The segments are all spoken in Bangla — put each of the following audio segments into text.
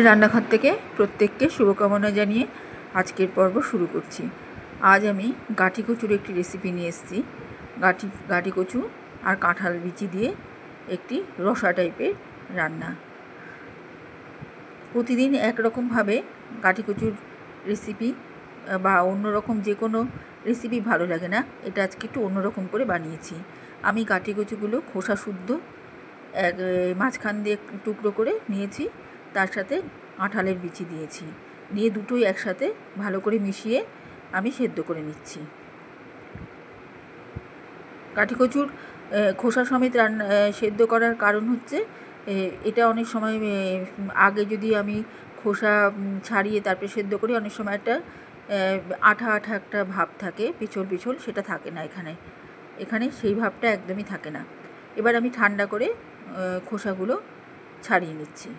রান্নাঘর থেকে প্রত্যেককে শুভকামনা জানিয়ে আজকের পর্ব শুরু করছি। আজ আমি গাঁটি কচুর একটি রেসিপি নিয়ে এসেছি। গাঁটি কচু আর কাঁঠাল বিচি দিয়ে একটি রসা টাইপের রান্না। প্রতিদিন একরকমভাবে গাঁটি কচুর রেসিপি বা অন্যরকম যে কোনো রেসিপি ভালো লাগে না, এটা আজকে একটু অন্যরকম করে বানিয়েছি। আমি গাঁটি কচুগুলো খোসা শুদ্ধ মাঝখান দিয়ে টুকরো করে নিয়েছি, তার সাথে কাঁঠালের বিচি দিয়েছি, নিয়ে দুটোই একসাথে ভালো করে মিশিয়ে আমি সেদ্ধ করে নিচ্ছি। গাঁটি কচুর খোসা সমেত সেদ্ধ করার কারণ হচ্ছে, এটা অনেক সময় আগে যদি আমি খোসা ছাড়িয়ে তারপরে সেদ্ধ করি, অনেক সময় একটা আঠা আঠা একটা ভাব থাকে, পিছল পিছল, সেটা থাকে না এখানে সেই ভাবটা একদমই থাকে না। এবার আমি ঠান্ডা করে খোসাগুলো ছাড়িয়ে নিচ্ছি।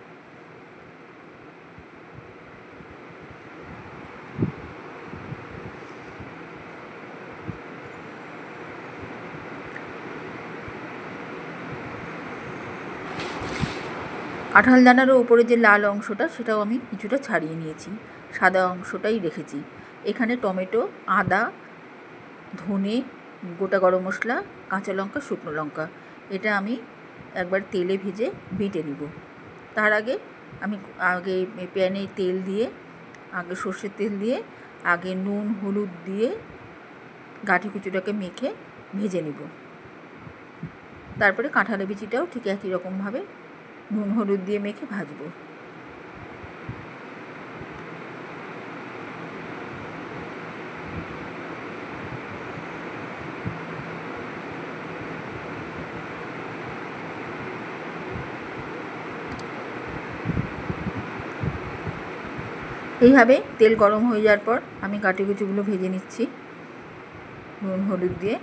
কাঁঠাল দানারও উপরে যে লাল অংশটা, সেটাও আমি কিছুটা ছাড়িয়ে নিয়েছি, সাদা অংশটাই রেখেছি। এখানে টমেটো, আদা, ধনে, গোটা গরম মশলা, কাঁচা লঙ্কা, শুকনো লঙ্কা, এটা আমি একবার তেলে ভেজে বেটে নিব। তার আগে আমি প্যানে তেল দিয়ে, সর্ষের তেল দিয়ে আগে নুন হলুদ দিয়ে গাঁটি কচুটাকে মেখে ভেজে নিব। তারপরে কাঁঠালের বিচিটাও ঠিক একই রকমভাবে নুন হলুদ দিয়ে মেখে ভাজবো। এইভাবে তেল গরম হয়ে যাওয়ার পর আমি গাঁটি কচুগুলো ভেজে নিচ্ছি নুন হলুদ দিয়ে।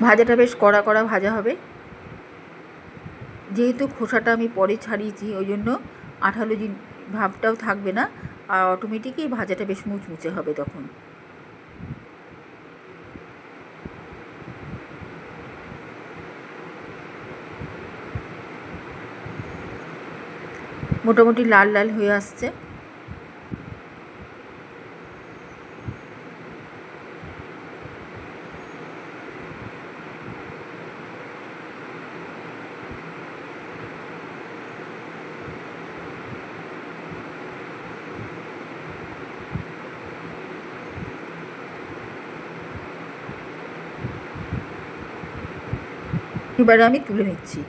ভাজাটা বেশ কড়া কড়া ভাজা হবে। যেহেতু খোসাটা আমি পরে ছাড়িয়েছি, ওই জন্য আঠালো ভাবটাও থাকবে না, আর অটোমেটিকই ভাজাটা বেশ মুচমুচে হবে তখন। মোটামুটি লাল লাল হয়ে আসছে। এবারে আমি তুলে নিচ্ছি।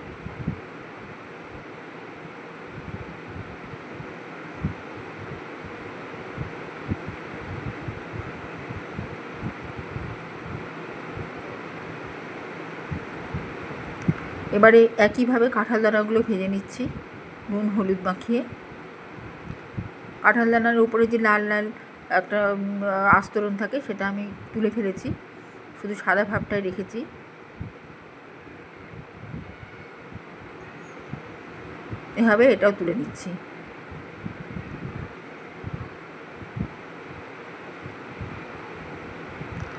এবারে একইভাবে কাঁঠাল দানাগুলো ভেজে নিচ্ছি নুন হলুদ মাখিয়ে। কাঁঠাল দানার উপরে যে লাল লাল একটা আস্তরণ থাকে, সেটা আমি তুলে ফেলেছি, শুধু সাদা ভাবটাই রেখেছি। এভাবে এটাও তুলে নিচ্ছি।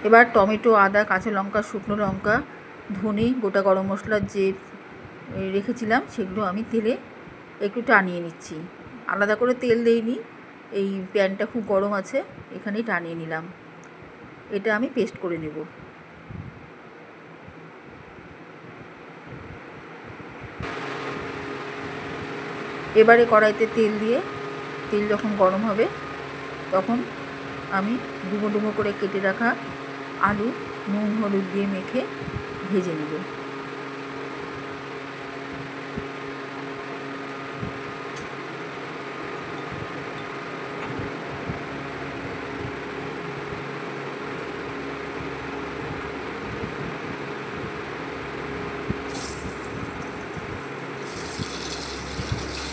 এবার টমেটো, আদা, কাঁচা লঙ্কা, শুকনো লঙ্কা, ধনে, গোটা গরম মশলা যে রেখেছিলাম, সেগুলো আমি তেলে একটু টানিয়ে নিচ্ছি। আলাদা করে তেল দেইনি, এই প্যানটা খুব গরম আছে, এখানেই টানিয়ে নিলাম। এটা আমি পেস্ট করে নেব। এবারে কড়াইতে তেল দিয়ে, তেল যখন গরম হবে তখন আমি ডুমো ডুমো করে কেটে রাখা আলু নুন হলুদ দিয়ে মেখে ভেজে নেব।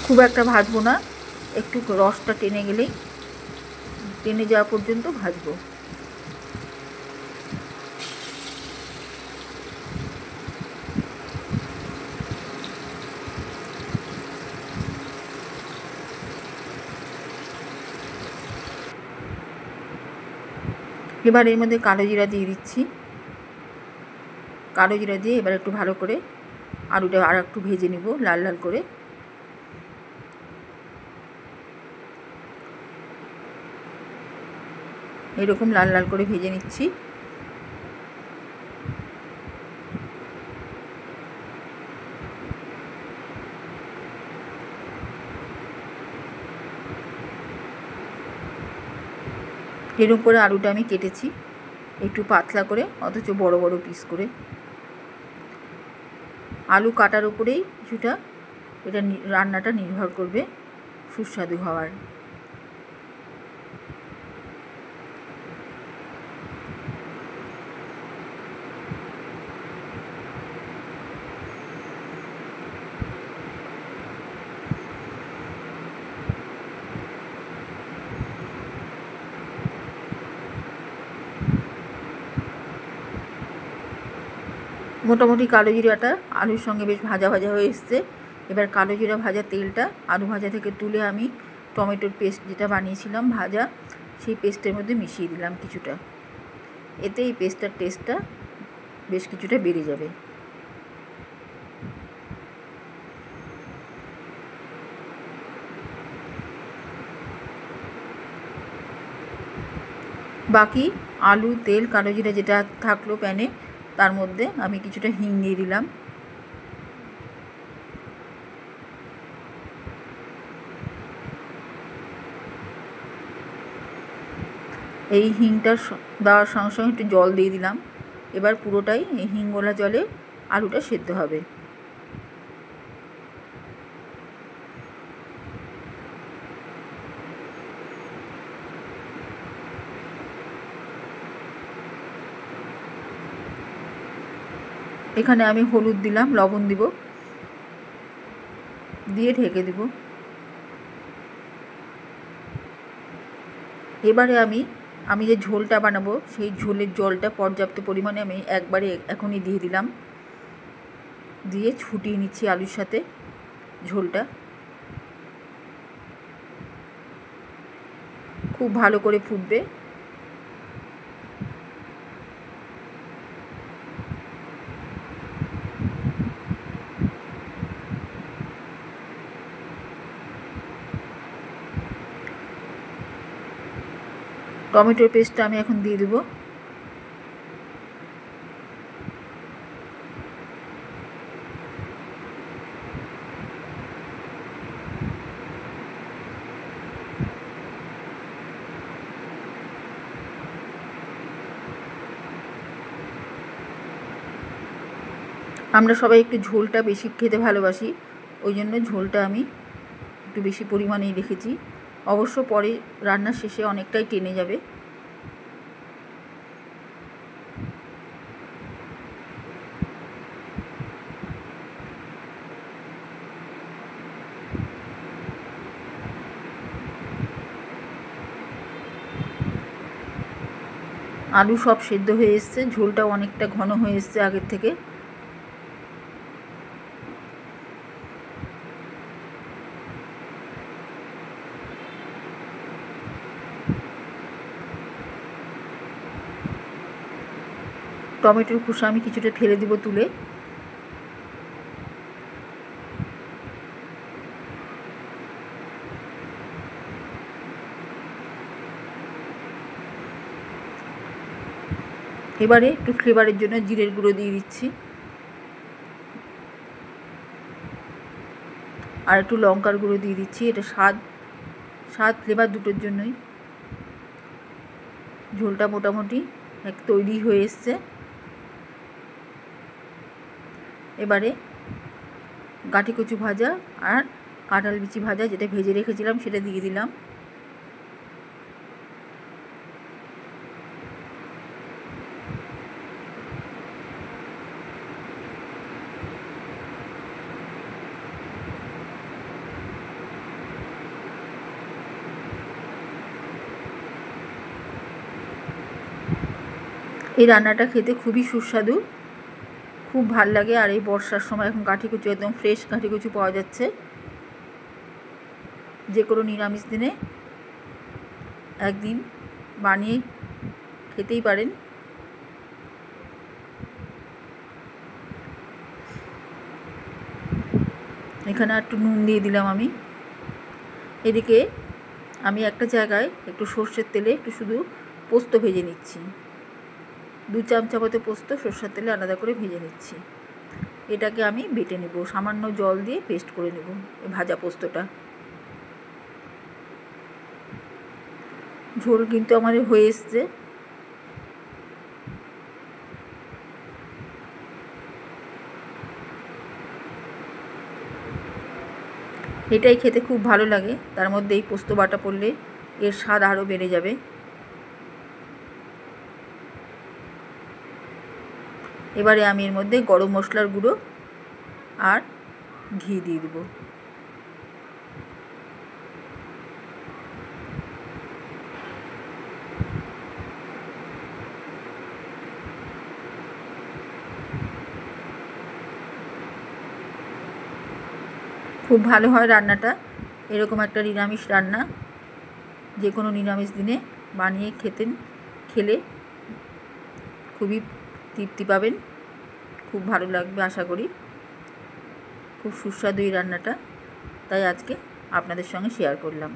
খুব একটা ভাজবো না, একটু রসটা টেনে যাওয়া পর্যন্ত ভাজবো। এবার এর মধ্যে কালো জিরা দিয়ে দিচ্ছি। কালো জিরা দিয়ে এবার একটু ভালো করে আলুটা আর একটু ভেজে নিব লাল লাল করে। এরকম লাল লাল করে ভেজে নিচ্ছি। এরকম করে আলুটা আমি কেটেছি একটু পাতলা করে, অথচ বড় বড় পিস করে। আলু কাটার উপরেই কিছুটা এটা রান্নাটা নির্ভর করবে সুস্বাদু হওয়ার। মোটামুটি কালো জিরাটা আলুর সঙ্গে বেশ ভাজা ভাজা হয়ে এসছে। এবার কালো জিরা ভাজা তেলটা আলু ভাজা থেকে তুলে আমি টমেটোর পেস্ট যেটা বানিয়েছিলাম ভাজা, সেই পেস্টের মধ্যে মিশিয়ে দিলাম কিছুটা। এতে এই পেস্টটার টেস্টটা বেশ কিছুটা বেড়ে যাবে। বাকি আলু, তেল, কালো জিরা যেটা থাকলো প্যানে, তার মধ্যে আমি কিছুটা হিং দিয়ে দিলাম। এই হিংটা দেওয়ার সঙ্গে সঙ্গে একটু জল দিয়ে দিলাম। এবার পুরোটাই এই হিংগোলা জলে আলুটা সেদ্ধ হবে। এখানে আমি হলুদ দিলাম, লবণ দিব, দিয়ে ঢেকে দেব। এবারে আমি যে ঝোলটা বানাবো সেই ঝোলের জলটা পর্যাপ্ত পরিমাণে আমি একবারে এখনই দিয়ে দিলাম। দিয়ে ছুটিয়ে নিচ্ছি আলুর সাথে ঝোলটা। খুব ভালো করে ফুটবে। টমেটোর পেস্টটা আমি এখন দিয়ে দেবো। আমরা সবাই একটু ঝোলটা বেশি খেতে ভালোবাসি, ওই জন্য ঝোলটা আমি একটু বেশি পরিমাণেই রেখেছি। অবশ্য পরে রান্নার শেষে অনেকটাই টেনে যাবে। আলু সব সেদ্ধ হয়ে এসছে, ঝোলটাও অনেকটা ঘন হয়ে এসছে আগের থেকে। টমেটোর খোসা আমি কিছুটা ফেলে দিব তুলে। এবারে একটু ফ্লেভারের জন্য জিরের গুঁড়ো দিয়ে দিচ্ছি, আর একটু লঙ্কার গুঁড়ো দিয়ে দিচ্ছি। এটা স্বাদ ফ্লেভার দুটোর জন্যই। ঝোলটা মোটামুটি তৈরি হয়ে এসছে। এবারে গাঁটি কচু ভাজা আর কাঁঠাল বিচি ভাজা যেটা ভেজে রেখেছিলাম সেটা দিয়ে দিলাম। এই রান্নাটা খেতে খুবই সুস্বাদু, খুব ভাল লাগে। আর এই বর্ষার সময় এখন গাঁটি কচু একদম ফ্রেশ গাঁটি কচু পাওয়া যাচ্ছে। যে কোনো নিরামিষ দিনে একদিন বানিয়ে খেতেই পারেন। এখানে একটু নুন দিয়ে দিলাম আমি। এদিকে আমি একটা জায়গায় একটু সর্ষের তেলে একটু শুধু পোস্ত ভেজে নিচ্ছি। 2 চামচা মতো পোস্ত সর্ষের তেলে আলাদা করে ভেজে নিচ্ছি। এটাকে আমি বেটে নেব, সামান্য জল দিয়ে পেস্ট করে নেব ভাজা পোস্তটা। ঝোল কিন্তু আমার হয়ে এসছে। এটাই খেতে খুব ভালো লাগে, তার মধ্যে এই পোস্ত বাটা পড়লে এর স্বাদ আরও বেড়ে যাবে। এবারে আমি এর মধ্যে গরম মশলার গুঁড়ো আর ঘি দিয়ে দেবো। খুব ভালো হয় রান্নাটা। এরকম একটা নিরামিষ রান্না যে কোনো নিরামিষ দিনে বানিয়ে খেলে খুবই তৃপ্তি পাবেন, খুব ভালো লাগবে আশা করি। খুব সুস্বাদু এই রান্নাটা, তাই আজকে আপনাদের সঙ্গে শেয়ার করলাম।